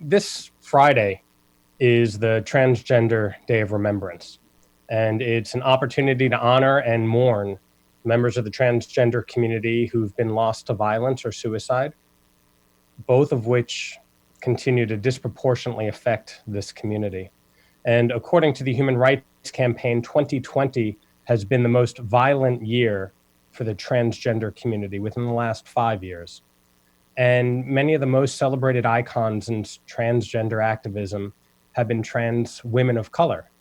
This Friday is the Transgender Day of Remembrance, and it's an opportunity to honor and mourn members of the transgender community who've been lost to violence or suicide, both of which continue to disproportionately affect this community. And according to the Human Rights Campaign, 2020 has been the most violent year for the transgender community within the last 5 years. And many of the most celebrated icons in transgender activism have been trans women of color.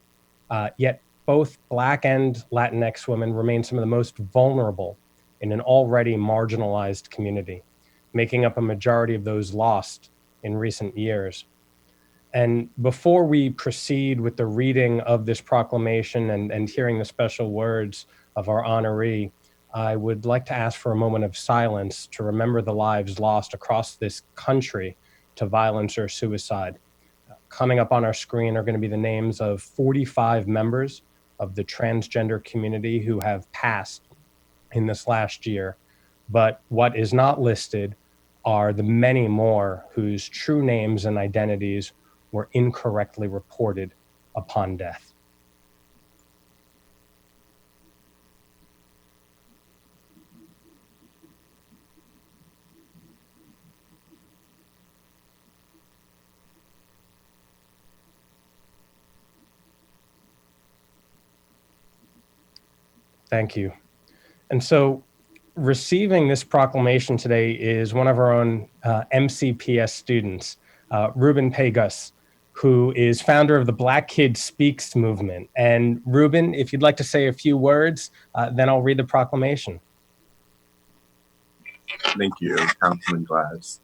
Yet both Black and Latinx women remain some of the most vulnerable in an already marginalized community, making up a majority of those lost in recent years. And before we proceed with the reading of this proclamation and hearing the special words of our honoree, I would like to ask for a moment of silence to remember the lives lost across this country to violence or suicide. Coming up on our screen are going to be the names of 45 members of the transgender community who have passed in this last year. But what is not listed are the many more whose true names and identities were incorrectly reported upon death. Thank you. And so receiving this proclamation today is one of our own MCPS students, Ruben Pegas, who is founder of the Black Kid Speaks movement. And Ruben, if you'd like to say a few words, then I'll read the proclamation. Thank you, Councilman Glass.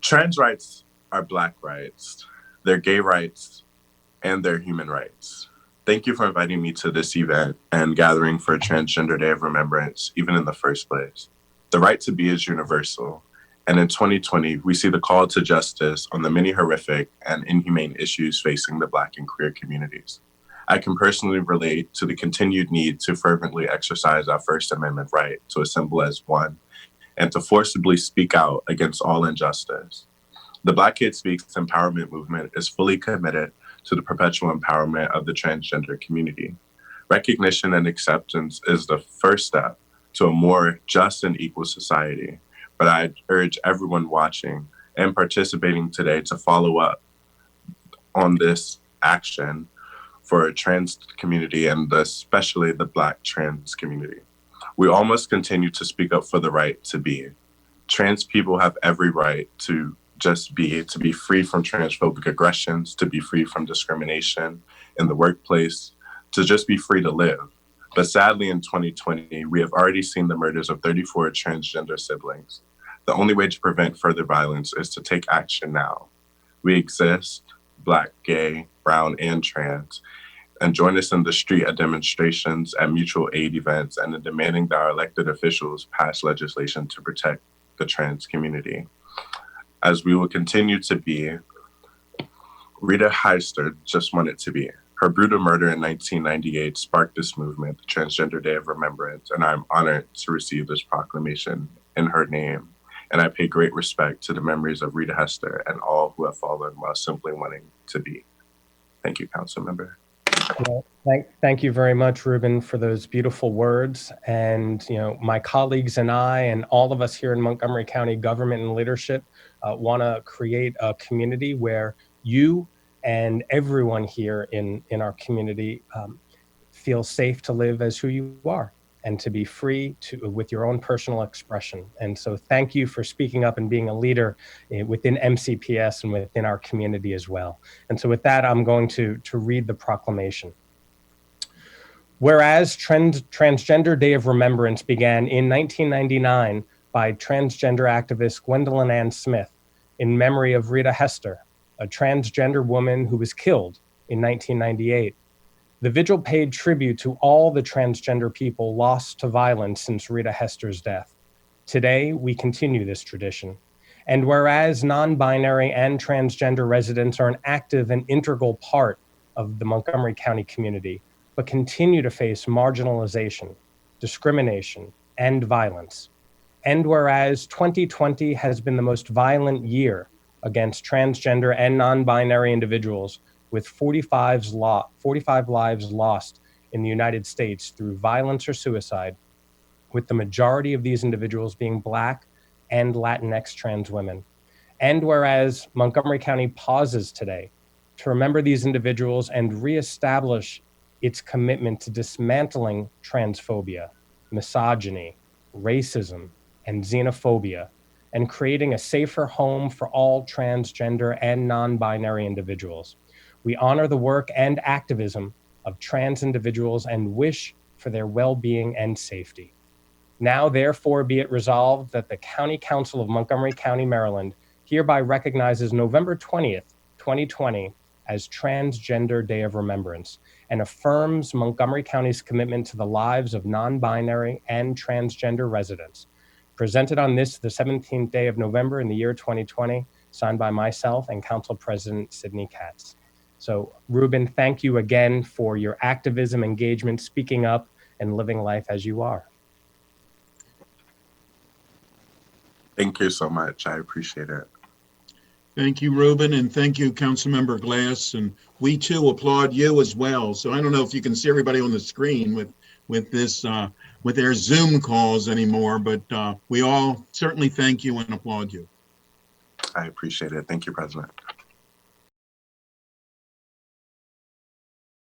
Trans rights are Black rights, they're gay rights, and they're human rights. Thank you for inviting me to this event and gathering for a Transgender Day of Remembrance, even in the first place. The right to be is universal, and in 2020, we see the call to justice on the many horrific and inhumane issues facing the Black and queer communities. I can personally relate to the continued need to fervently exercise our First Amendment right to assemble as one and to forcibly speak out against all injustice. The Black Kid Speaks empowerment movement is fully committed to the perpetual empowerment of the transgender community. Recognition and acceptance is the first step to a more just and equal society, but I urge everyone watching and participating today to follow up on this action for a trans community and especially the Black trans community. We all must continue to speak up for the right to be. Trans people have every right to just be, to be free from transphobic aggressions, to be free from discrimination in the workplace, to just be free to live. But sadly, in 2020, we have already seen the murders of 34 transgender siblings. The only way to prevent further violence is to take action now. We exist, Black, gay, brown, and trans, and join us in the street at demonstrations, at mutual aid events, and in demanding that our elected officials pass legislation to protect the trans community. As we will continue to be, Rita Heister just wanted to be. Her brutal murder in 1998 sparked this movement, the Transgender Day of Remembrance, and I'm honored to receive this proclamation in her name. And I pay great respect to the memories of Rita Hester and all who have fallen while simply wanting to be. Thank you, Councilmember. Well, thank you very much, Ruben, for those beautiful words. And my colleagues and I and all of us here in Montgomery County government and leadership want to create a community where you and everyone here in our community feel safe to live as who you are and to be free with your own personal expression. And so thank you for speaking up and being a leader within MCPS and within our community as well. And so with that, I'm going to read the proclamation. Whereas Transgender Day of Remembrance began in 1999 by transgender activist Gwendolyn Ann Smith in memory of Rita Hester, a transgender woman who was killed in 1998. The vigil paid tribute to all the transgender people lost to violence since Rita Hester's death. Today, we continue this tradition. And whereas non-binary and transgender residents are an active and integral part of the Montgomery County community, but continue to face marginalization, discrimination, and violence. And whereas 2020 has been the most violent year against transgender and non-binary individuals, with 45 lives lost in the United States through violence or suicide, with the majority of these individuals being Black and Latinx trans women. And whereas Montgomery County pauses today to remember these individuals and reestablish its commitment to dismantling transphobia, misogyny, racism, and xenophobia, and creating a safer home for all transgender and non-binary individuals. We honor the work and activism of trans individuals and wish for their well-being and safety. Now, therefore, be it resolved that the County Council of Montgomery County, Maryland, hereby recognizes November 20th, 2020 as Transgender Day of Remembrance and affirms Montgomery County's commitment to the lives of non-binary and transgender residents. Presented on this, the 17th day of November in the year 2020, signed by myself and Council President Sidney Katz. So, Ruben, thank you again for your activism, engagement, speaking up, and living life as you are. Thank you so much. I appreciate it. Thank you, Ruben, and thank you, Councilmember Glass. And we too applaud you as well. So I don't know if you can see everybody on the screen with their Zoom calls anymore, but we all certainly thank you and applaud you. I appreciate it. Thank you, President.